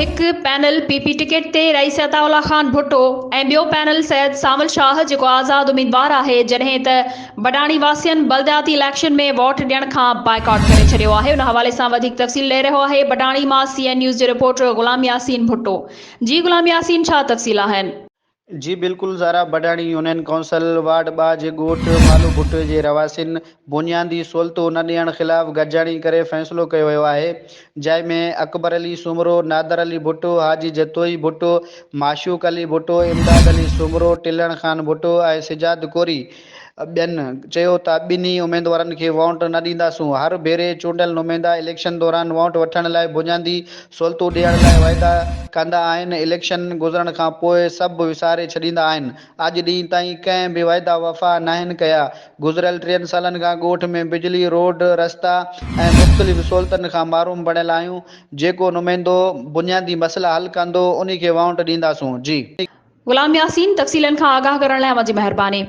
एक panel PP ticket ते rice Ataullah Khan Bhutto ऐं ॿियो पैनल सैयद सावल शाह जेको आज़ाद उम्मीदवार आहे, जॾहिं त बडाणी वासियुनि बलदियाती इलेक्शन में वोट ॾियण खां बाइकॉट करे छॾियो आहे। उन हवाले सां वधीक तफ़सील ॾेई रहियो आहे बडाणी मां CN न्यूज़ जे रिपोर्टर गुलाम यासीन भुट्टो। जी गुलाम यासीन, छा तफ़सील आहिनि? जी बिल्कुल ज़ारा, बडाणी यूनियन काउंसिल वार्ड 2 जे ॻोठ मालू भुट्टो जे रवासिन बुनियादी सहूलतूं न ॾियण ख़िलाफ़ गॾिजाणी करे फ़ैसिलो कयो वियो आहे, जंहिंमें अकबर अली सुमरो, नादर अली भुट्टो, हाजी जतोई भुट्टो, माशूक अली भुट्टो, इमदाद अली सुमरो, टिलण खान भुट्टो ऐं सिजाद कोरी ॿियनि चयो त ॿिन्ही उम्मीदवारनि खे वोट न ॾींदासूं। हर भेरे चूंडियल नुमाइंदा इलेक्शन दौरान वोट वठण लाइ बुनियादी सहूलतूं ॾियण लाइ वाइदा कंदा आहिनि। इलेक्शन गुज़रण खां पोइ सभु विसारे छॾींदा आहिनि। अॼु ॾींहं ताईं कंहिं बि वाइदा वफ़ा नाहिनि कया। गुज़िरियल 3 सालनि खां ॻोठ में बिजली, रोड, रस्ता ऐं मुख़्तलिफ़ सहूलतुनि खां मारूम बणियल आहियूं। जेको नुमाइंदो बुनियादी मसइला हल कंदो उन खे वोट ॾींदासूं। जी गुलाम यासीन, तफ़सीलनि खां आगाह करण लाइ अव्हां जी महिरबानी।